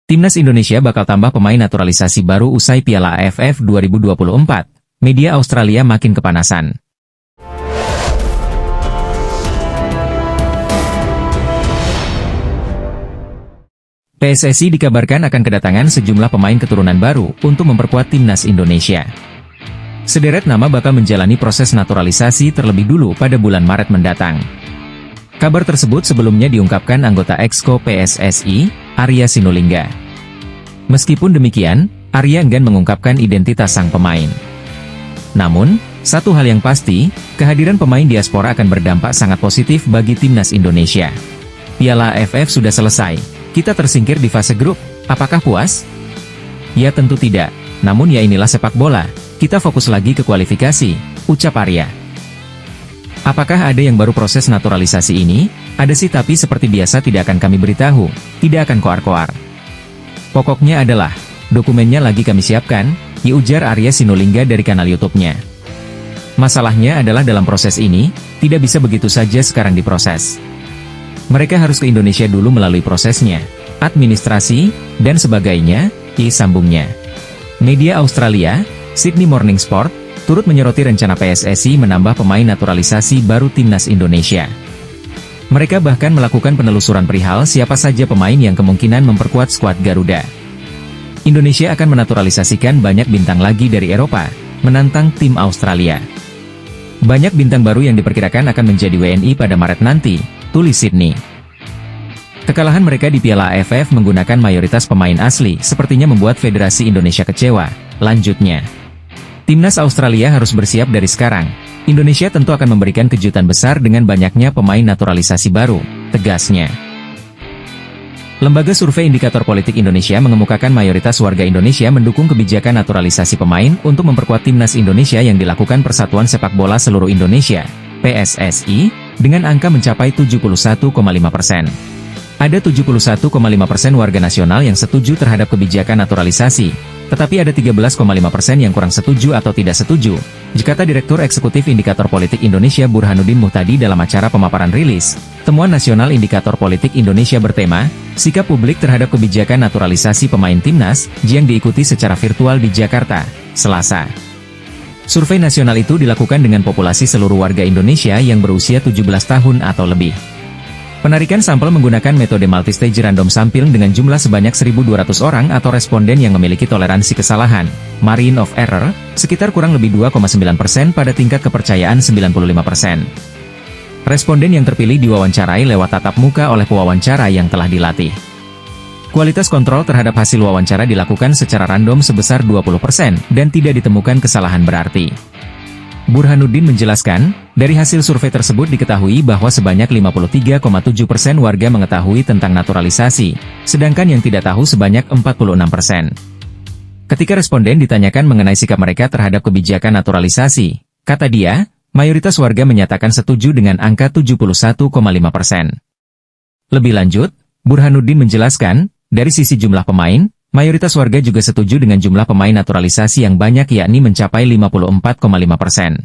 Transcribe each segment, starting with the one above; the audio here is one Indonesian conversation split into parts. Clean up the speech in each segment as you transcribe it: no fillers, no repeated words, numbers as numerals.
Timnas Indonesia bakal tambah pemain naturalisasi baru usai Piala AFF 2024. Media Australia makin kepanasan. PSSI dikabarkan akan kedatangan sejumlah pemain keturunan baru untuk memperkuat Timnas Indonesia. Sederet nama bakal menjalani proses naturalisasi terlebih dulu pada bulan Maret mendatang. Kabar tersebut sebelumnya diungkapkan anggota Exco PSSI, Arya Sinulinga. Meskipun demikian, Arya enggan mengungkapkan identitas sang pemain. Namun, satu hal yang pasti, kehadiran pemain diaspora akan berdampak sangat positif bagi Timnas Indonesia. Piala AFF sudah selesai, kita tersingkir di fase grup, apakah puas? Ya tentu tidak, namun ya inilah sepak bola, kita fokus lagi ke kualifikasi, ucap Arya. Apakah ada yang baru proses naturalisasi ini? Ada sih, tapi seperti biasa tidak akan kami beritahu, tidak akan koar-koar. Pokoknya adalah, dokumennya lagi kami siapkan, ujar Arya Sinulinga dari kanal YouTube-nya. Masalahnya adalah dalam proses ini, tidak bisa begitu saja sekarang diproses. Mereka harus ke Indonesia dulu melalui prosesnya, administrasi, dan sebagainya, sambungnya. Media Australia, Sydney Morning Sport, turut menyoroti rencana PSSI menambah pemain naturalisasi baru Timnas Indonesia. Mereka bahkan melakukan penelusuran perihal siapa saja pemain yang kemungkinan memperkuat skuad Garuda. Indonesia akan menaturalisasikan banyak bintang lagi dari Eropa, menantang tim Australia. Banyak bintang baru yang diperkirakan akan menjadi WNI pada Maret nanti, tulis Sydney. Kekalahan mereka di Piala AFF menggunakan mayoritas pemain asli sepertinya membuat Federasi Indonesia kecewa, lanjutnya. Timnas Australia harus bersiap dari sekarang. Indonesia tentu akan memberikan kejutan besar dengan banyaknya pemain naturalisasi baru, tegasnya. Lembaga Survei Indikator Politik Indonesia mengemukakan mayoritas warga Indonesia mendukung kebijakan naturalisasi pemain untuk memperkuat Timnas Indonesia yang dilakukan Persatuan Sepak Bola Seluruh Indonesia, PSSI, dengan angka mencapai 71,5%. Ada 71,5% warga nasional yang setuju terhadap kebijakan naturalisasi, tetapi ada 13,5% yang kurang setuju atau tidak setuju, kata Direktur Eksekutif Indikator Politik Indonesia Burhanuddin Muhtadi dalam acara pemaparan rilis Temuan Nasional Indikator Politik Indonesia bertema, Sikap Publik Terhadap Kebijakan Naturalisasi Pemain Timnas, yang diikuti secara virtual di Jakarta, Selasa. Survei nasional itu dilakukan dengan populasi seluruh warga Indonesia yang berusia 17 tahun atau lebih. Penarikan sampel menggunakan metode multistage random sampling dengan jumlah sebanyak 1.200 orang atau responden yang memiliki toleransi kesalahan, margin of error, sekitar kurang lebih 2,9% pada tingkat kepercayaan 95%. Responden yang terpilih diwawancarai lewat tatap muka oleh pewawancara yang telah dilatih. Kualitas kontrol terhadap hasil wawancara dilakukan secara random sebesar 20% dan tidak ditemukan kesalahan berarti. Burhanuddin menjelaskan, dari hasil survei tersebut diketahui bahwa sebanyak 53,7% warga mengetahui tentang naturalisasi, sedangkan yang tidak tahu sebanyak 46%. Ketika responden ditanyakan mengenai sikap mereka terhadap kebijakan naturalisasi, kata dia, mayoritas warga menyatakan setuju dengan angka 71,5%. Lebih lanjut, Burhanuddin menjelaskan, dari sisi jumlah pemain, mayoritas warga juga setuju dengan jumlah pemain naturalisasi yang banyak yakni mencapai 54,5%.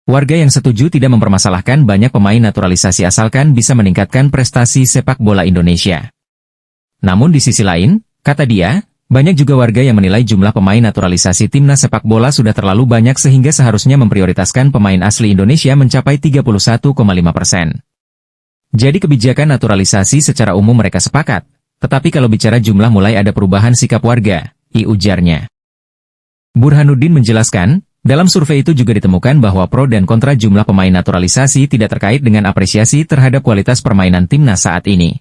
Warga yang setuju tidak mempermasalahkan banyak pemain naturalisasi asalkan bisa meningkatkan prestasi sepak bola Indonesia. Namun di sisi lain, kata dia, banyak juga warga yang menilai jumlah pemain naturalisasi timnas sepak bola sudah terlalu banyak sehingga seharusnya memprioritaskan pemain asli Indonesia mencapai 31,5%. Jadi kebijakan naturalisasi secara umum mereka sepakat. Tetapi kalau bicara jumlah mulai ada perubahan sikap warga, ujarnya. Burhanuddin menjelaskan, dalam survei itu juga ditemukan bahwa pro dan kontra jumlah pemain naturalisasi tidak terkait dengan apresiasi terhadap kualitas permainan timnas saat ini.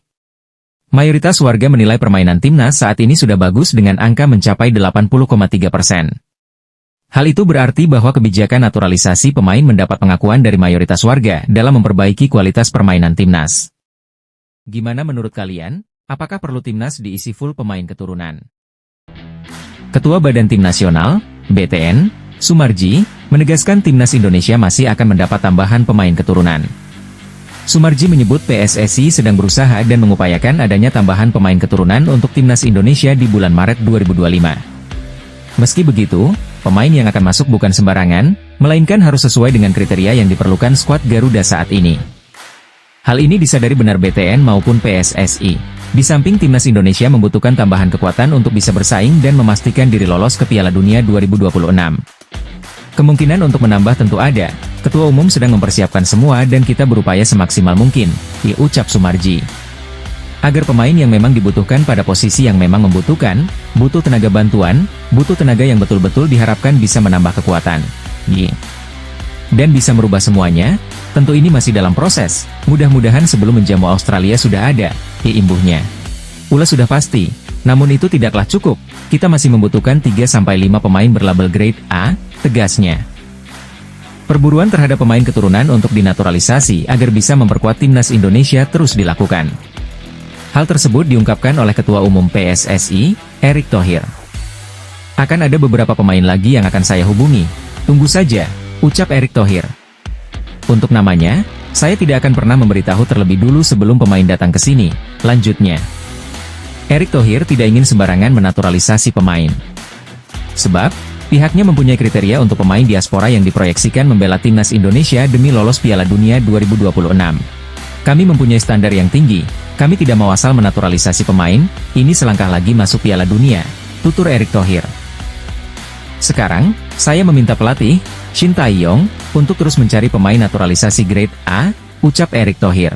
Mayoritas warga menilai permainan timnas saat ini sudah bagus dengan angka mencapai 80,3%. Hal itu berarti bahwa kebijakan naturalisasi pemain mendapat pengakuan dari mayoritas warga dalam memperbaiki kualitas permainan timnas. Gimana menurut kalian? Apakah perlu timnas diisi full pemain keturunan? Ketua Badan Tim Nasional, BTN, Sumarji, menegaskan timnas Indonesia masih akan mendapat tambahan pemain keturunan. Sumarji menyebut PSSI sedang berusaha dan mengupayakan adanya tambahan pemain keturunan untuk timnas Indonesia di bulan Maret 2025. Meski begitu, pemain yang akan masuk bukan sembarangan, melainkan harus sesuai dengan kriteria yang diperlukan skuad Garuda saat ini. Hal ini disadari benar BTN maupun PSSI. Di samping timnas Indonesia membutuhkan tambahan kekuatan untuk bisa bersaing dan memastikan diri lolos ke Piala Dunia 2026. Kemungkinan untuk menambah tentu ada. Ketua Umum sedang mempersiapkan semua dan kita berupaya semaksimal mungkin, ucap Sumarji. Agar pemain yang memang dibutuhkan pada posisi yang memang membutuhkan, butuh tenaga bantuan, butuh tenaga yang betul-betul diharapkan bisa menambah kekuatan. Dan bisa merubah semuanya, tentu ini masih dalam proses, mudah-mudahan sebelum menjamu Australia sudah ada, imbuhnya. Ula sudah pasti, namun itu tidaklah cukup, kita masih membutuhkan 3-5 pemain berlabel grade A, tegasnya. Perburuan terhadap pemain keturunan untuk dinaturalisasi agar bisa memperkuat timnas Indonesia terus dilakukan. Hal tersebut diungkapkan oleh Ketua Umum PSSI, Erick Thohir. Akan ada beberapa pemain lagi yang akan saya hubungi, tunggu saja, ucap Erick Thohir. Untuk namanya, saya tidak akan pernah memberitahu terlebih dulu sebelum pemain datang ke sini, lanjutnya. Erick Thohir tidak ingin sembarangan menaturalisasi pemain. Sebab, pihaknya mempunyai kriteria untuk pemain diaspora yang diproyeksikan membela timnas Indonesia demi lolos Piala Dunia 2026. Kami mempunyai standar yang tinggi, kami tidak mau asal menaturalisasi pemain, ini selangkah lagi masuk Piala Dunia, tutur Erick Thohir. Sekarang, saya meminta pelatih, Shin Tae-yong, untuk terus mencari pemain naturalisasi grade A, ucap Erick Thohir.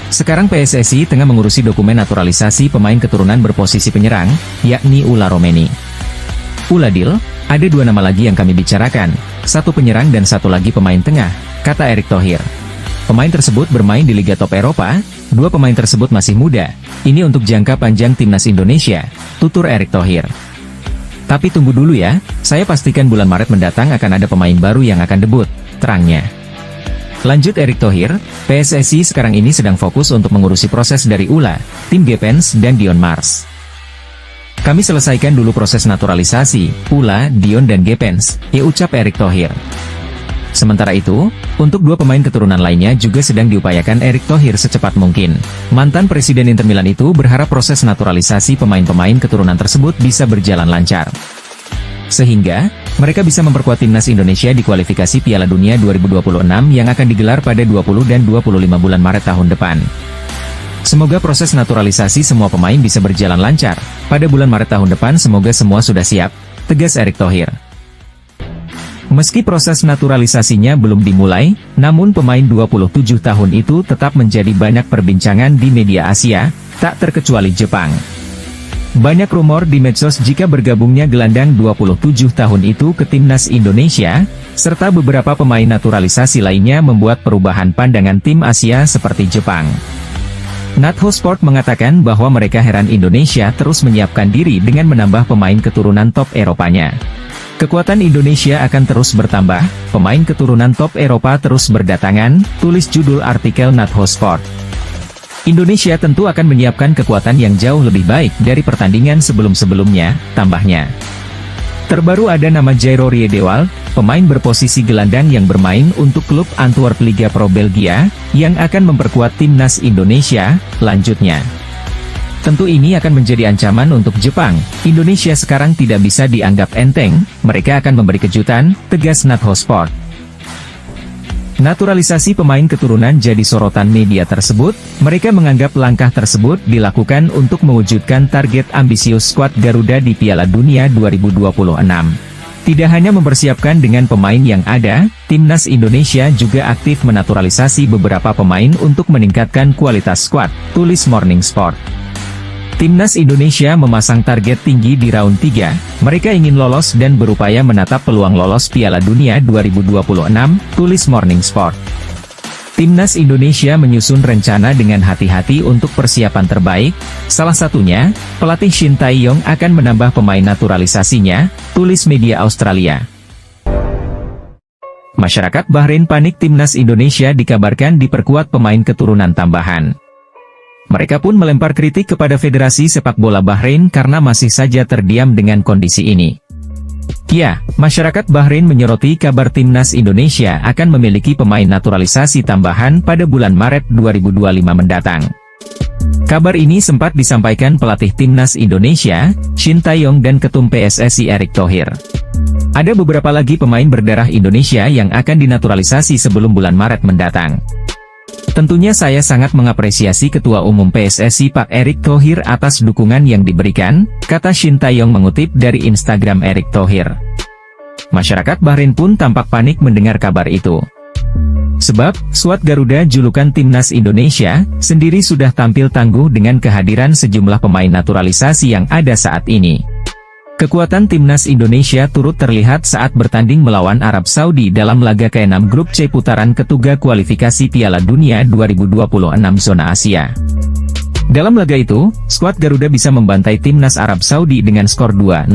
Sekarang PSSI tengah mengurusi dokumen naturalisasi pemain keturunan berposisi penyerang, yakni Ula Romeni. Uladil, ada 2 nama lagi yang kami bicarakan, 1 penyerang dan 1 lagi pemain tengah, kata Erick Thohir. Pemain tersebut bermain di Liga Top Eropa, 2 pemain tersebut masih muda, ini untuk jangka panjang timnas Indonesia, tutur Erick Thohir. Tapi tunggu dulu ya, saya pastikan bulan Maret mendatang akan ada pemain baru yang akan debut, terangnya. Lanjut Erick Thohir, PSSI sekarang ini sedang fokus untuk mengurusi proses dari Ula, tim Gepens dan Dion Mars. Kami selesaikan dulu proses naturalisasi, Ula, Dion dan Gepens, ucap Erick Thohir. Sementara itu, untuk 2 pemain keturunan lainnya juga sedang diupayakan Erick Thohir secepat mungkin. Mantan Presiden Inter Milan itu berharap proses naturalisasi pemain-pemain keturunan tersebut bisa berjalan lancar. Sehingga, mereka bisa memperkuat timnas Indonesia di kualifikasi Piala Dunia 2026 yang akan digelar pada 20 dan 25 bulan Maret tahun depan. Semoga proses naturalisasi semua pemain bisa berjalan lancar. Pada bulan Maret tahun depan semoga semua sudah siap, tegas Erick Thohir. Meski proses naturalisasinya belum dimulai, namun pemain 27 tahun itu tetap menjadi banyak perbincangan di media Asia, tak terkecuali Jepang. Banyak rumor di medsos jika bergabungnya gelandang 27 tahun itu ke timnas Indonesia, serta beberapa pemain naturalisasi lainnya membuat perubahan pandangan tim Asia seperti Jepang. Natho Sport mengatakan bahwa mereka heran Indonesia terus menyiapkan diri dengan menambah pemain keturunan top Eropanya. Kekuatan Indonesia akan terus bertambah, pemain keturunan top Eropa terus berdatangan, tulis judul artikel Natho Sport. Indonesia tentu akan menyiapkan kekuatan yang jauh lebih baik dari pertandingan sebelum-sebelumnya, tambahnya. Terbaru ada nama Jairo Riedewald, pemain berposisi gelandang yang bermain untuk klub Antwerp Liga Pro Belgia, yang akan memperkuat timnas Indonesia, lanjutnya. Tentu ini akan menjadi ancaman untuk Jepang, Indonesia sekarang tidak bisa dianggap enteng, mereka akan memberi kejutan, tegas Natho Sport. Naturalisasi pemain keturunan jadi sorotan media tersebut, mereka menganggap langkah tersebut dilakukan untuk mewujudkan target ambisius skuad Garuda di Piala Dunia 2026. Tidak hanya mempersiapkan dengan pemain yang ada, timnas Indonesia juga aktif menaturalisasi beberapa pemain untuk meningkatkan kualitas skuad, tulis Morning Sport. Timnas Indonesia memasang target tinggi di round 3, mereka ingin lolos dan berupaya menatap peluang lolos Piala Dunia 2026, tulis Morning Sport. Timnas Indonesia menyusun rencana dengan hati-hati untuk persiapan terbaik, salah satunya, pelatih Shin Tae-yong akan menambah pemain naturalisasinya, tulis media Australia. Masyarakat Bahrain panik timnas Indonesia dikabarkan diperkuat pemain keturunan tambahan. Mereka pun melempar kritik kepada Federasi Sepak Bola Bahrain karena masih saja terdiam dengan kondisi ini. Ya, masyarakat Bahrain menyoroti kabar timnas Indonesia akan memiliki pemain naturalisasi tambahan pada bulan Maret 2025 mendatang. Kabar ini sempat disampaikan pelatih timnas Indonesia, Shin Tae-yong dan Ketum PSSI Erick Thohir. Ada beberapa lagi pemain berdarah Indonesia yang akan dinaturalisasi sebelum bulan Maret mendatang. Tentunya saya sangat mengapresiasi Ketua Umum PSSI Pak Erick Thohir atas dukungan yang diberikan, kata Shin Tae-yong mengutip dari Instagram Erick Thohir. Masyarakat Bahrain pun tampak panik mendengar kabar itu. Sebab, skuad Garuda julukan Timnas Indonesia, sendiri sudah tampil tangguh dengan kehadiran sejumlah pemain naturalisasi yang ada saat ini. Kekuatan Timnas Indonesia turut terlihat saat bertanding melawan Arab Saudi dalam laga ke-6 Grup C putaran ketiga kualifikasi Piala Dunia 2026 zona Asia. Dalam laga itu, skuad Garuda bisa membantai Timnas Arab Saudi dengan skor 2-0.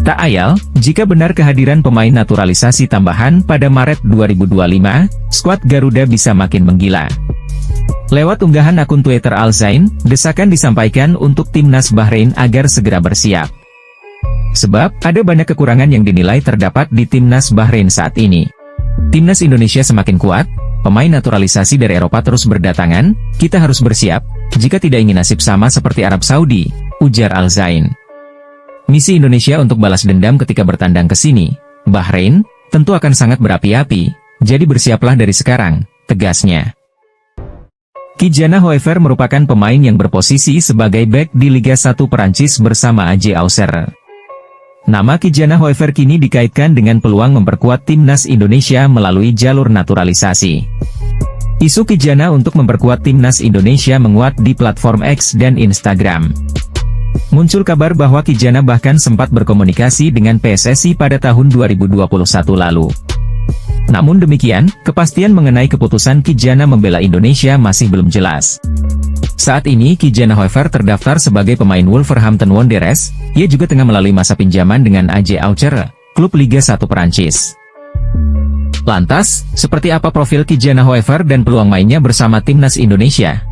Tak ayal, jika benar kehadiran pemain naturalisasi tambahan pada Maret 2025, skuad Garuda bisa makin menggila. Lewat unggahan akun Twitter Al Zain, desakan disampaikan untuk Timnas Bahrain agar segera bersiap. Sebab, ada banyak kekurangan yang dinilai terdapat di Timnas Bahrain saat ini. Timnas Indonesia semakin kuat, pemain naturalisasi dari Eropa terus berdatangan, kita harus bersiap, jika tidak ingin nasib sama seperti Arab Saudi, ujar Al Zain. Misi Indonesia untuk balas dendam ketika bertandang ke sini, Bahrain, tentu akan sangat berapi-api, jadi bersiaplah dari sekarang, tegasnya. Ki-Jana Hoever merupakan pemain yang berposisi sebagai bek di Liga 1 Perancis bersama AJ Auxerre. Nama Ki-Jana Hoever kini dikaitkan dengan peluang memperkuat Timnas Indonesia melalui jalur naturalisasi. Isu Ki-Jana untuk memperkuat Timnas Indonesia menguat di platform X dan Instagram. Muncul kabar bahwa Ki-Jana bahkan sempat berkomunikasi dengan PSSI pada tahun 2021 lalu. Namun demikian, kepastian mengenai keputusan Ki-Jana membela Indonesia masih belum jelas. Saat ini Ki-Jana Hoever terdaftar sebagai pemain Wolverhampton Wanderers, ia juga tengah melalui masa pinjaman dengan AJ Auxerre, klub Liga 1 Perancis. Lantas, seperti apa profil Ki-Jana Hoever dan peluang mainnya bersama Timnas Indonesia?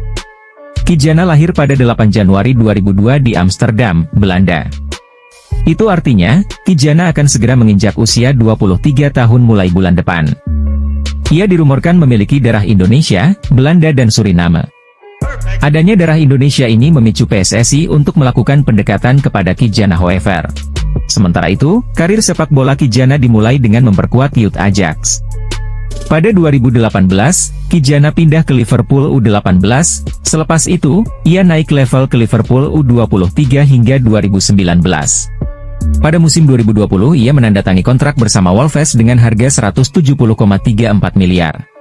Ki-Jana lahir pada 8 Januari 2002 di Amsterdam, Belanda. Itu artinya, Ki-Jana akan segera menginjak usia 23 tahun mulai bulan depan. Ia dirumorkan memiliki darah Indonesia, Belanda dan Suriname. Adanya darah Indonesia ini memicu PSSI untuk melakukan pendekatan kepada Ki-Jana Hoever. Sementara itu, karir sepak bola Ki-Jana dimulai dengan memperkuat Youth Ajax. Pada 2018, Ki-Jana pindah ke Liverpool U18, selepas itu, ia naik level ke Liverpool U23 hingga 2019. Pada musim 2020 ia menandatangani kontrak bersama Wolves dengan harga 170,34 miliar.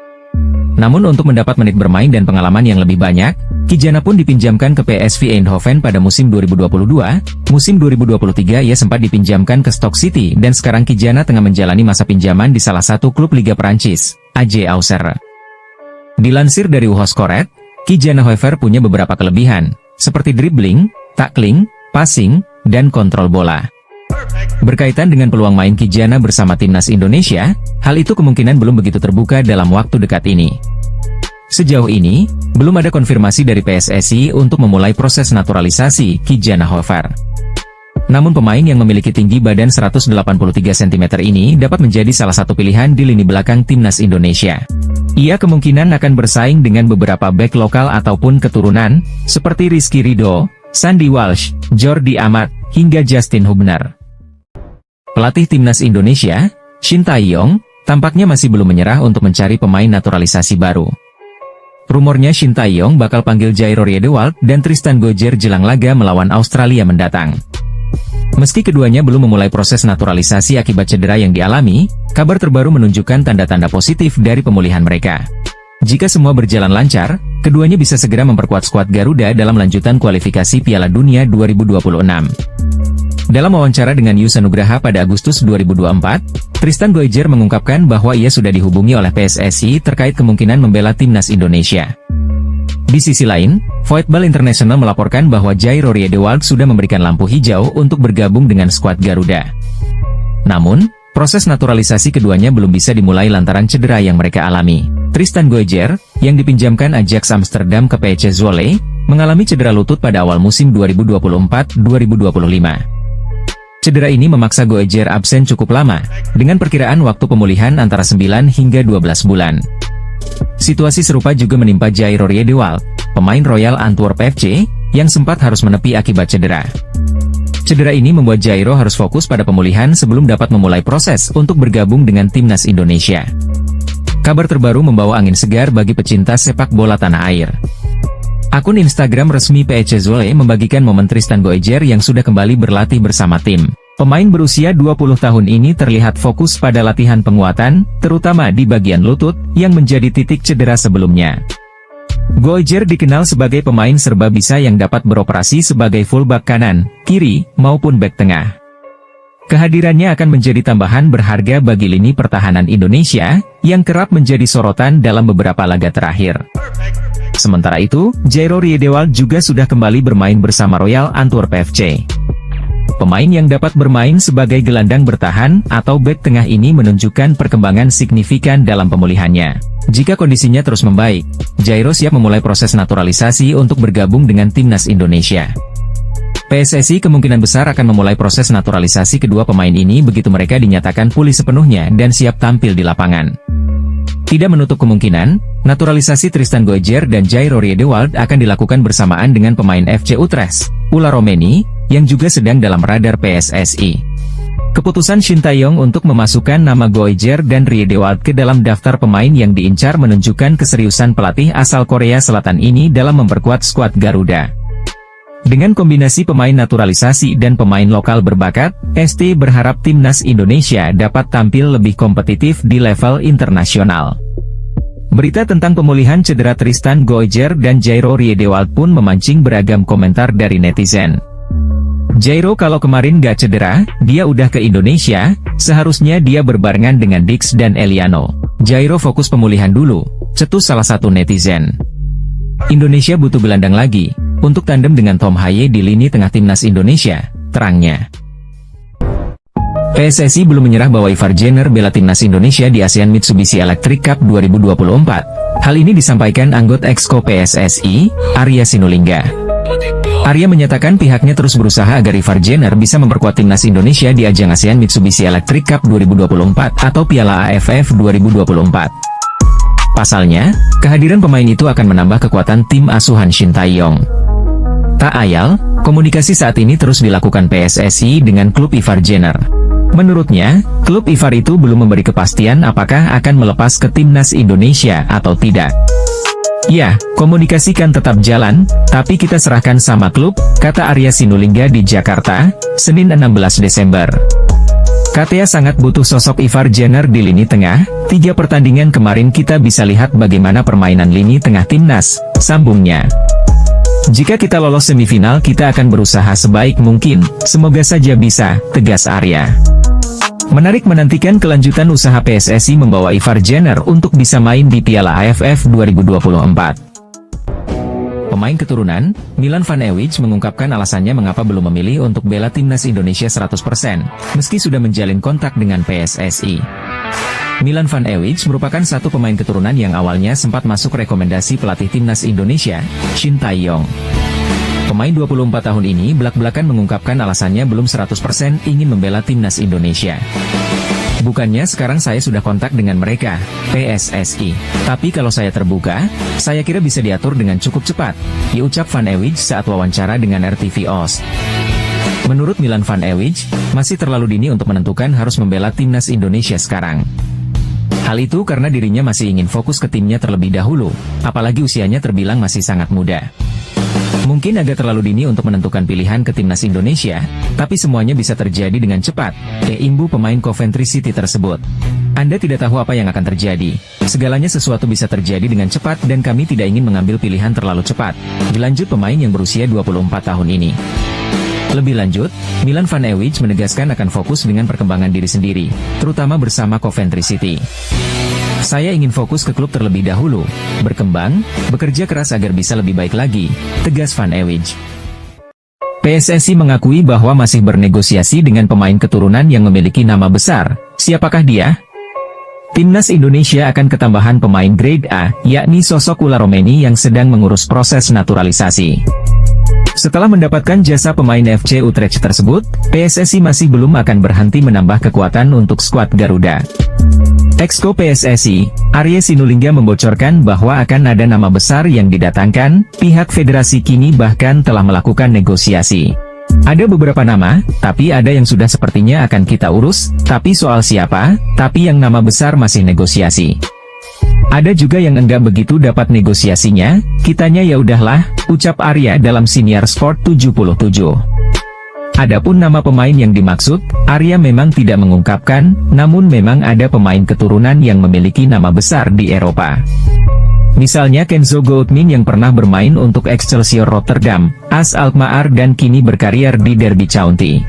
Namun untuk mendapat menit bermain dan pengalaman yang lebih banyak, Ki-Jana pun dipinjamkan ke PSV Eindhoven pada musim 2022, musim 2023 ia sempat dipinjamkan ke Stoke City dan sekarang Ki-Jana tengah menjalani masa pinjaman di salah satu klub Liga Perancis, AJ Auxerre. Dilansir dari Uhoskoret, Ki-Jana Hoever punya beberapa kelebihan, seperti dribbling, tackling, passing, dan kontrol bola. Berkaitan dengan peluang main Ki-Jana bersama Timnas Indonesia, hal itu kemungkinan belum begitu terbuka dalam waktu dekat ini. Sejauh ini, belum ada konfirmasi dari PSSI untuk memulai proses naturalisasi Ki-Jana Hoever. Namun pemain yang memiliki tinggi badan 183 cm ini dapat menjadi salah satu pilihan di lini belakang Timnas Indonesia. Ia kemungkinan akan bersaing dengan beberapa bek lokal ataupun keturunan, seperti Rizky Ridho, Sandy Walsh, Jordi Amat, hingga Justin Hubner. Pelatih Timnas Indonesia, Shin Tae-yong, tampaknya masih belum menyerah untuk mencari pemain naturalisasi baru. Rumornya Shin Tae-yong bakal panggil Jairo Riedewald dan Tristan Gojjer jelang laga melawan Australia mendatang. Meski keduanya belum memulai proses naturalisasi akibat cedera yang dialami, kabar terbaru menunjukkan tanda-tanda positif dari pemulihan mereka. Jika semua berjalan lancar, keduanya bisa segera memperkuat skuad Garuda dalam lanjutan kualifikasi Piala Dunia 2026. Dalam wawancara dengan Yusa Nugraha pada Agustus 2024, Tristan Gojjer mengungkapkan bahwa ia sudah dihubungi oleh PSSI terkait kemungkinan membela Timnas Indonesia. Di sisi lain, Football International melaporkan bahwa Jairo Riedewald sudah memberikan lampu hijau untuk bergabung dengan skuad Garuda. Namun, proses naturalisasi keduanya belum bisa dimulai lantaran cedera yang mereka alami. Tristan Gojjer, yang dipinjamkan Ajax Amsterdam ke PSV Zwolle, mengalami cedera lutut pada awal musim 2024-2025. Cedera ini memaksa Gojjer absen cukup lama, dengan perkiraan waktu pemulihan antara 9 hingga 12 bulan. Situasi serupa juga menimpa Jairo Riedewald, pemain Royal Antwerp FC, yang sempat harus menepi akibat cedera. Cedera ini membuat Jairo harus fokus pada pemulihan sebelum dapat memulai proses untuk bergabung dengan Timnas Indonesia. Kabar terbaru membawa angin segar bagi pecinta sepak bola tanah air. Akun Instagram resmi PEC Zwolle membagikan momen Tristan Goijer yang sudah kembali berlatih bersama tim. Pemain berusia 20 tahun ini terlihat fokus pada latihan penguatan, terutama di bagian lutut, yang menjadi titik cedera sebelumnya. Goijer dikenal sebagai pemain serba bisa yang dapat beroperasi sebagai fullback kanan, kiri, maupun bek tengah. Kehadirannya akan menjadi tambahan berharga bagi lini pertahanan Indonesia, yang kerap menjadi sorotan dalam beberapa laga terakhir. Sementara itu, Jairo Riedewald juga sudah kembali bermain bersama Royal Antwerp FC. Pemain yang dapat bermain sebagai gelandang bertahan atau bek tengah ini menunjukkan perkembangan signifikan dalam pemulihannya. Jika kondisinya terus membaik, Jairo siap memulai proses naturalisasi untuk bergabung dengan timnas Indonesia. PSSI kemungkinan besar akan memulai proses naturalisasi kedua pemain ini begitu mereka dinyatakan pulih sepenuhnya dan siap tampil di lapangan. Tidak menutup kemungkinan, naturalisasi Tristan Goijer dan Jairo Riedewald akan dilakukan bersamaan dengan pemain FC Utrecht, Ula Romeni, yang juga sedang dalam radar PSSI. Keputusan Shin Tae-yong untuk memasukkan nama Goijer dan Riedewald ke dalam daftar pemain yang diincar menunjukkan keseriusan pelatih asal Korea Selatan ini dalam memperkuat skuad Garuda. Dengan kombinasi pemain naturalisasi dan pemain lokal berbakat, ST berharap timnas Indonesia dapat tampil lebih kompetitif di level internasional. Berita tentang pemulihan cedera Tristan Goijer dan Jairo Riedewald pun memancing beragam komentar dari netizen. Jairo kalau kemarin gak cedera, dia udah ke Indonesia, seharusnya dia berbarengan dengan Dix dan Eliano. Jairo fokus pemulihan dulu, cetus salah satu netizen. Indonesia butuh gelandang lagi, untuk tandem dengan Tom Haye di lini tengah timnas Indonesia, terangnya. PSSI belum menyerah bahwa Ivar Jenner bela timnas Indonesia di ASEAN Mitsubishi Electric Cup 2024. Hal ini disampaikan anggota Exco PSSI, Arya Sinulinga. Arya menyatakan pihaknya terus berusaha agar Ivar Jenner bisa memperkuat timnas Indonesia di ajang ASEAN Mitsubishi Electric Cup 2024 atau Piala AFF 2024. Pasalnya, kehadiran pemain itu akan menambah kekuatan tim asuhan Shin Tae-yong. Tak ayal, komunikasi saat ini terus dilakukan PSSI dengan klub Ivar Jenner. Menurutnya, klub Ivar itu belum memberi kepastian apakah akan melepas ke timnas Indonesia atau tidak. Ya, komunikasi kan tetap jalan, tapi kita serahkan sama klub, kata Arya Sinulinga di Jakarta, Senin 16 Desember. KTA sangat butuh sosok Ivar Jenner di lini tengah, 3 pertandingan kemarin kita bisa lihat bagaimana permainan lini tengah timnas, sambungnya. Jika kita lolos semifinal kita akan berusaha sebaik mungkin, semoga saja bisa, tegas Arya. Menarik menantikan kelanjutan usaha PSSI membawa Ivar Jenner untuk bisa main di Piala AFF 2024. Pemain keturunan, Milan Van Ewijk mengungkapkan alasannya mengapa belum memilih untuk bela timnas Indonesia 100%, meski sudah menjalin kontak dengan PSSI. Milan Van Ewijk merupakan satu pemain keturunan yang awalnya sempat masuk rekomendasi pelatih timnas Indonesia, Shin Tae-yong. Pemain 24 tahun ini belak-belakan mengungkapkan alasannya belum 100% ingin membela timnas Indonesia. Bukannya sekarang saya sudah kontak dengan mereka, PSSI. Tapi kalau saya terbuka, saya kira bisa diatur dengan cukup cepat, diucap Van Ewijk saat wawancara dengan RTV OOS. Menurut Milan Van Ewijk, masih terlalu dini untuk menentukan harus membela timnas Indonesia sekarang. Hal itu karena dirinya masih ingin fokus ke timnya terlebih dahulu, apalagi usianya terbilang masih sangat muda. Mungkin agak terlalu dini untuk menentukan pilihan ke timnas Indonesia, tapi semuanya bisa terjadi dengan cepat, imbu pemain Coventry City tersebut. Anda tidak tahu apa yang akan terjadi. Segalanya sesuatu bisa terjadi dengan cepat dan kami tidak ingin mengambil pilihan terlalu cepat, dilanjut pemain yang berusia 24 tahun ini. Lebih lanjut, Milan Van Ewijk menegaskan akan fokus dengan perkembangan diri sendiri, terutama bersama Coventry City. Saya ingin fokus ke klub terlebih dahulu, berkembang, bekerja keras agar bisa lebih baik lagi, tegas Van Ewijk. PSSI mengakui bahwa masih bernegosiasi dengan pemain keturunan yang memiliki nama besar. Siapakah dia? Timnas Indonesia akan ketambahan pemain grade A, yakni sosok Ula Romeni yang sedang mengurus proses naturalisasi. Setelah mendapatkan jasa pemain FC Utrecht tersebut, PSSI masih belum akan berhenti menambah kekuatan untuk skuad Garuda. Exco PSSI, Arya Sinulinga membocorkan bahwa akan ada nama besar yang didatangkan, pihak federasi kini bahkan telah melakukan negosiasi. Ada beberapa nama, tapi ada yang sudah sepertinya akan kita urus, tapi soal siapa, tapi yang nama besar masih negosiasi. Ada juga yang enggak begitu dapat negosiasinya, kitanya ya udahlah, ucap Arya dalam Siniar Sport 77. Adapun nama pemain yang dimaksud, Arya memang tidak mengungkapkan, namun memang ada pemain keturunan yang memiliki nama besar di Eropa. Misalnya Kenzo Goldmin yang pernah bermain untuk Excelsior Rotterdam, AS Alkmaar dan kini berkarier di Derby County.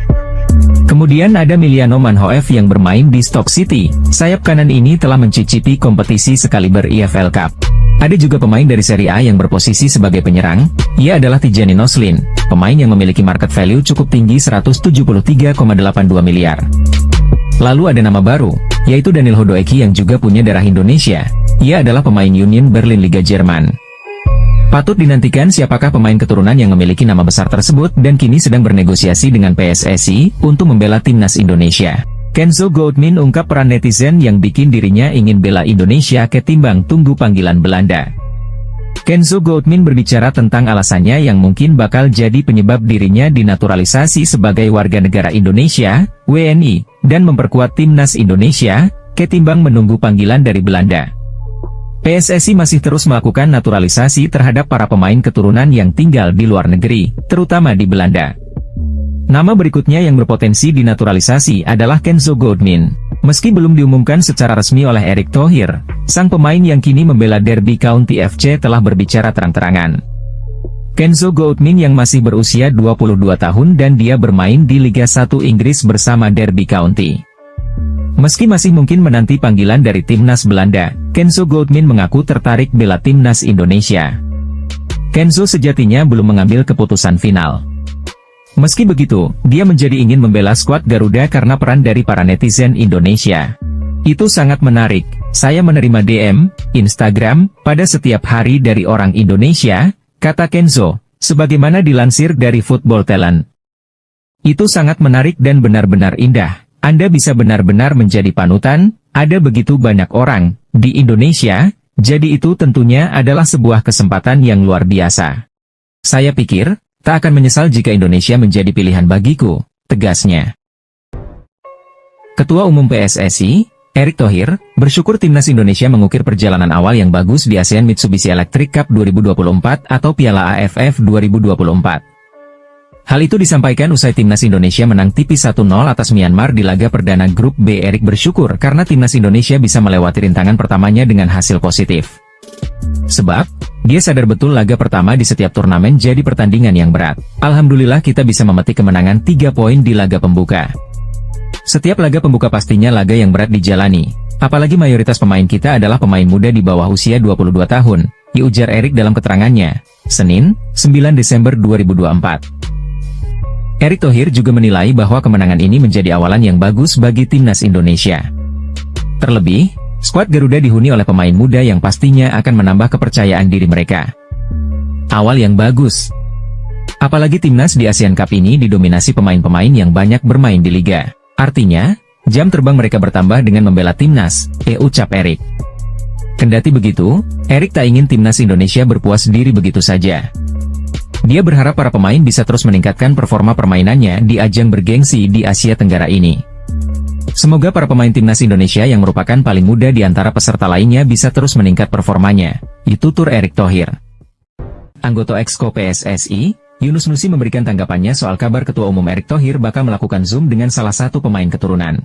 Kemudian ada Miliano Manhoef yang bermain di Stoke City, sayap kanan ini telah mencicipi kompetisi sekaliber EFL Cup. Ada juga pemain dari Serie A yang berposisi sebagai penyerang, ia adalah Tijani Noslin, pemain yang memiliki market value cukup tinggi 173,82 miliar. Lalu ada nama baru, yaitu Daniel Hodoeki yang juga punya darah Indonesia, ia adalah pemain Union Berlin Liga Jerman. Patut dinantikan siapakah pemain keturunan yang memiliki nama besar tersebut dan kini sedang bernegosiasi dengan PSSI untuk membela timnas Indonesia. Kenzo Goldmin ungkap peran netizen yang bikin dirinya ingin bela Indonesia ketimbang tunggu panggilan Belanda. Kenzo Goldmin berbicara tentang alasannya yang mungkin bakal jadi penyebab dirinya dinaturalisasi sebagai warga negara Indonesia, WNI, dan memperkuat timnas Indonesia, ketimbang menunggu panggilan dari Belanda. PSSI masih terus melakukan naturalisasi terhadap para pemain keturunan yang tinggal di luar negeri, terutama di Belanda. Nama berikutnya yang berpotensi dinaturalisasi adalah Kenzo Goldmin. Meski belum diumumkan secara resmi oleh Erick Thohir, sang pemain yang kini membela Derby County FC telah berbicara terang-terangan. Kenzo Goldmin yang masih berusia 22 tahun dan dia bermain di Liga 1 Inggris bersama Derby County. Meski masih mungkin menanti panggilan dari timnas Belanda, Kenzo Goldmin mengaku tertarik bela timnas Indonesia. Kenzo sejatinya belum mengambil keputusan final. Meski begitu, dia menjadi ingin membela skuad Garuda karena peran dari para netizen Indonesia. Itu sangat menarik, saya menerima DM, Instagram, pada setiap hari dari orang Indonesia, kata Kenzo, sebagaimana dilansir dari Football Talent. Itu sangat menarik dan benar-benar indah, Anda bisa benar-benar menjadi panutan, ada begitu banyak orang, di Indonesia, jadi itu tentunya adalah sebuah kesempatan yang luar biasa. Saya pikir, tak akan menyesal jika Indonesia menjadi pilihan bagiku, tegasnya. Ketua Umum PSSI, Erick Thohir, bersyukur timnas Indonesia mengukir perjalanan awal yang bagus di ASEAN Mitsubishi Electric Cup 2024 atau Piala AFF 2024. Hal itu disampaikan usai timnas Indonesia menang tipis 1-0 atas Myanmar di laga perdana Grup B. Erick bersyukur karena timnas Indonesia bisa melewati rintangan pertamanya dengan hasil positif. Sebab, dia sadar betul laga pertama di setiap turnamen jadi pertandingan yang berat. Alhamdulillah kita bisa memetik kemenangan 3 poin di laga pembuka. Setiap laga pembuka pastinya laga yang berat dijalani, apalagi mayoritas pemain kita adalah pemain muda di bawah usia 22 tahun, diujar Erick dalam keterangannya, Senin, 9 Desember 2024. Erick Thohir juga menilai bahwa kemenangan ini menjadi awalan yang bagus bagi timnas Indonesia. Terlebih, skuad Garuda dihuni oleh pemain muda yang pastinya akan menambah kepercayaan diri mereka. Awal yang bagus. Apalagi timnas di ASEAN Cup ini didominasi pemain-pemain yang banyak bermain di liga. Artinya, jam terbang mereka bertambah dengan membela timnas, ucap Erick. Kendati begitu, Erick tak ingin timnas Indonesia berpuas diri begitu saja. Dia berharap para pemain bisa terus meningkatkan performa permainannya di ajang bergengsi di Asia Tenggara ini. Semoga para pemain timnas Indonesia yang merupakan paling muda di antara peserta lainnya bisa terus meningkat performanya, ditutur Erick Thohir. Anggota Exco PSSI, Yunus Nusi memberikan tanggapannya soal kabar Ketua Umum Erick Thohir bakal melakukan Zoom dengan salah satu pemain keturunan.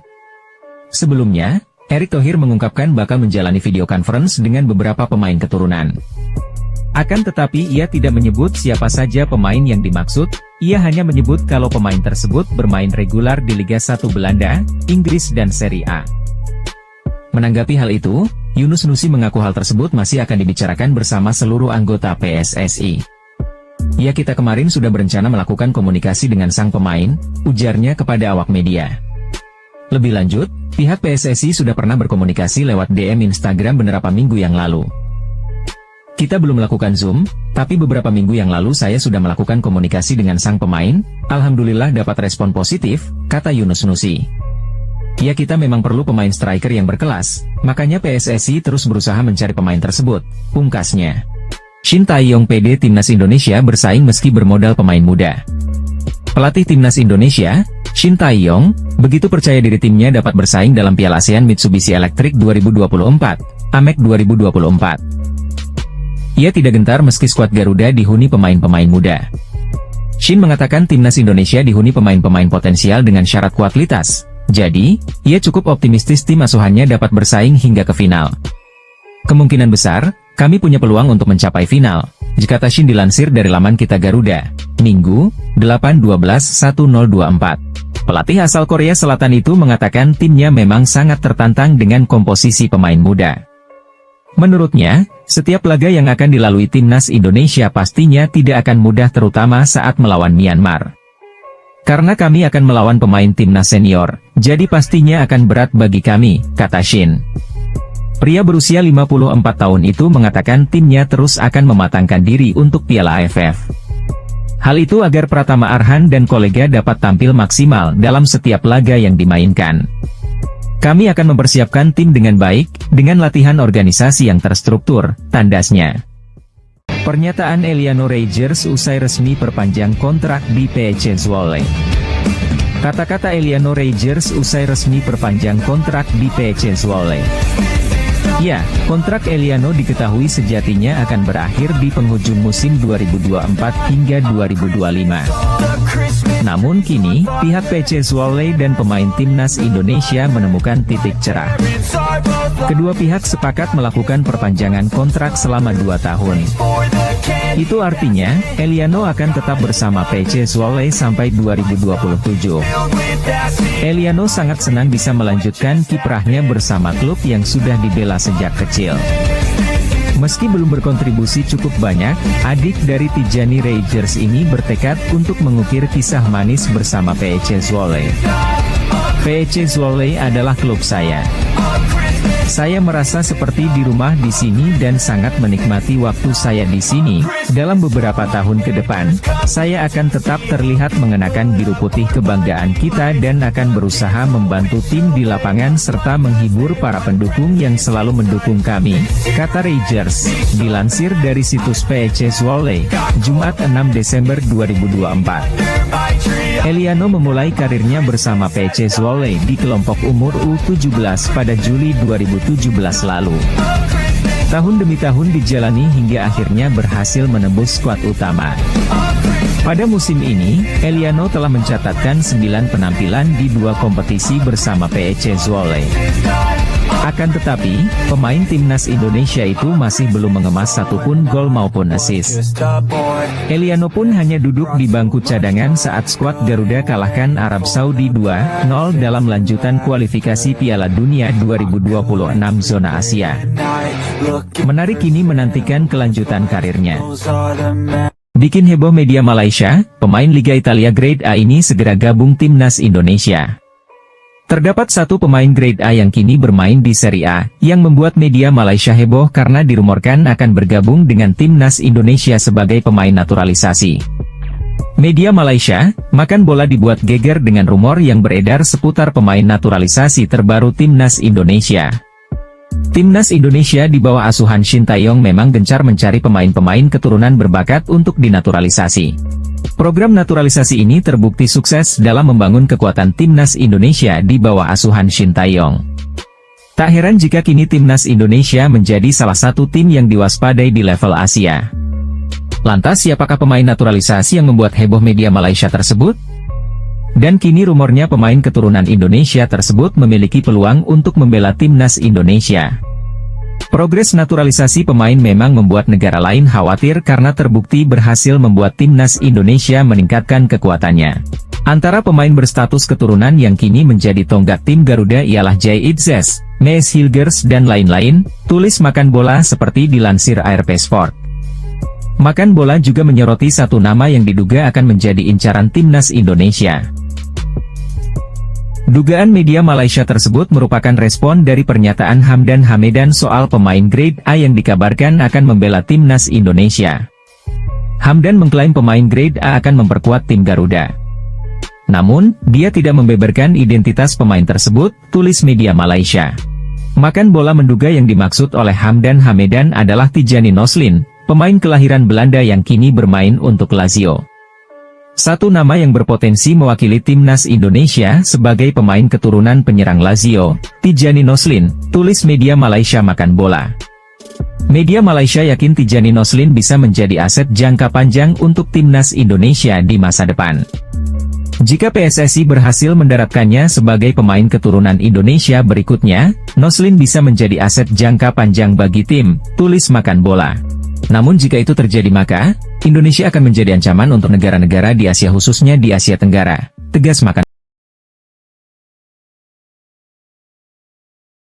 Sebelumnya, Erick Thohir mengungkapkan bakal menjalani video conference dengan beberapa pemain keturunan. Akan tetapi ia tidak menyebut siapa saja pemain yang dimaksud, ia hanya menyebut kalau pemain tersebut bermain reguler di Liga 1 Belanda, Inggris dan Serie A. Menanggapi hal itu, Yunus Nusi mengaku hal tersebut masih akan dibicarakan bersama seluruh anggota PSSI. Ya kita kemarin sudah berencana melakukan komunikasi dengan sang pemain, ujarnya kepada awak media. Lebih lanjut, pihak PSSI sudah pernah berkomunikasi lewat DM Instagram beberapa minggu yang lalu. Kita belum melakukan Zoom, tapi beberapa minggu yang lalu saya sudah melakukan komunikasi dengan sang pemain, alhamdulillah dapat respon positif, kata Yunus Nusi. Ya kita memang perlu pemain striker yang berkelas, makanya PSSI terus berusaha mencari pemain tersebut, pungkasnya. Shin Tae-yong PD Timnas Indonesia bersaing meski bermodal pemain muda. Pelatih Timnas Indonesia, Shin Tae-yong, begitu percaya diri timnya dapat bersaing dalam Piala ASEAN Mitsubishi Electric 2024, AMEK 2024. Ia tidak gentar meski skuad Garuda dihuni pemain-pemain muda. Shin mengatakan timnas Indonesia dihuni pemain-pemain potensial dengan syarat kualitas. Jadi, ia cukup optimistis tim asuhannya dapat bersaing hingga ke final. Kemungkinan besar, kami punya peluang untuk mencapai final, kata Shin dilansir dari laman Kita Garuda, Minggu, 8/12/1024. Pelatih asal Korea Selatan itu mengatakan timnya memang sangat tertantang dengan komposisi pemain muda. Menurutnya, setiap laga yang akan dilalui timnas Indonesia pastinya tidak akan mudah terutama saat melawan Myanmar. Karena kami akan melawan pemain timnas senior, jadi pastinya akan berat bagi kami, kata Shin. Pria berusia 54 tahun itu mengatakan timnya terus akan mematangkan diri untuk Piala AFF. Hal itu agar Pratama Arhan dan kolega dapat tampil maksimal dalam setiap laga yang dimainkan. Kami akan mempersiapkan tim dengan baik, dengan latihan organisasi yang terstruktur, tandasnya. Pernyataan Eliano Rogers usai resmi perpanjang kontrak di PEC Zwolle. Kata-kata Eliano Rogers usai resmi perpanjang kontrak di PEC Zwolle. Ya, kontrak Eliano diketahui sejatinya akan berakhir di penghujung musim 2024 hingga 2025. Namun kini, pihak PEC Zwolle dan pemain timnas Indonesia menemukan titik cerah. Kedua pihak sepakat melakukan perpanjangan kontrak selama 2 tahun. Itu artinya, Eliano akan tetap bersama PEC Zwolle sampai 2027. Eliano sangat senang bisa melanjutkan kiprahnya bersama klub yang sudah dibela sejak kecil. Meski belum berkontribusi cukup banyak, adik dari Tijani Rogers ini bertekad untuk mengukir kisah manis bersama PEC Zwolle. PEC Zwolle adalah klub saya. Saya merasa seperti di rumah di sini dan sangat menikmati waktu saya di sini. Dalam beberapa tahun ke depan, saya akan tetap terlihat mengenakan biru putih kebanggaan kita dan akan berusaha membantu tim di lapangan serta menghibur para pendukung yang selalu mendukung kami, kata Rogers, dilansir dari situs PEC Zwolle, Jumat 6 Desember 2024. Eliano memulai karirnya bersama PEC Zwolle di kelompok umur U17 pada Juli 2017 lalu. Tahun demi tahun dijalani hingga akhirnya berhasil menembus skuad utama. Pada musim ini, Eliano telah mencatatkan 9 penampilan di 2 kompetisi bersama PEC Zwolle. Akan tetapi, pemain timnas Indonesia itu masih belum mengemas satupun gol maupun assist. Eliano pun hanya duduk di bangku cadangan saat skuad Garuda kalahkan Arab Saudi 2-0 dalam lanjutan kualifikasi Piala Dunia 2026 zona Asia. Menarik ini menantikan kelanjutan karirnya. Bikin heboh media Malaysia, pemain Liga Italia Grade A ini segera gabung timnas Indonesia. Terdapat satu pemain Grade A yang kini bermain di Serie A, yang membuat media Malaysia heboh karena dirumorkan akan bergabung dengan timnas Indonesia sebagai pemain naturalisasi. Media Malaysia, Makan Bola dibuat geger dengan rumor yang beredar seputar pemain naturalisasi terbaru timnas Indonesia. Timnas Indonesia di bawah asuhan Shin Tae-yong memang gencar mencari pemain-pemain keturunan berbakat untuk dinaturalisasi. Program naturalisasi ini terbukti sukses dalam membangun kekuatan timnas Indonesia di bawah asuhan Shin Tae-yong. Tak heran jika kini timnas Indonesia menjadi salah satu tim yang diwaspadai di level Asia. Lantas siapakah pemain naturalisasi yang membuat heboh media Malaysia tersebut? Dan kini rumornya pemain keturunan Indonesia tersebut memiliki peluang untuk membela timnas Indonesia. Progres naturalisasi pemain memang membuat negara lain khawatir karena terbukti berhasil membuat timnas Indonesia meningkatkan kekuatannya. Antara pemain berstatus keturunan yang kini menjadi tonggak tim Garuda ialah Jay Itzes, Mees Hilgers dan lain-lain, tulis Makan Bola seperti dilansir ARP Sport. Makan Bola juga menyoroti satu nama yang diduga akan menjadi incaran timnas Indonesia. Dugaan media Malaysia tersebut merupakan respon dari pernyataan Hamdan Hamedan soal pemain Grade A yang dikabarkan akan membela timnas Indonesia. Hamdan mengklaim pemain Grade A akan memperkuat tim Garuda. Namun, dia tidak membeberkan identitas pemain tersebut, tulis media Malaysia. Makan Bola menduga yang dimaksud oleh Hamdan Hamedan adalah Tijani Noslin, pemain kelahiran Belanda yang kini bermain untuk Lazio. Satu nama yang berpotensi mewakili timnas Indonesia sebagai pemain keturunan penyerang Lazio, Tijani Noslin, tulis media Malaysia Makan Bola. Media Malaysia yakin Tijani Noslin bisa menjadi aset jangka panjang untuk timnas Indonesia di masa depan. Jika PSSI berhasil mendaratkannya sebagai pemain keturunan Indonesia berikutnya, Noslin bisa menjadi aset jangka panjang bagi tim, tulis Makan Bola. Namun jika itu terjadi maka, Indonesia akan menjadi ancaman untuk negara-negara di Asia khususnya di Asia Tenggara, tegas Makan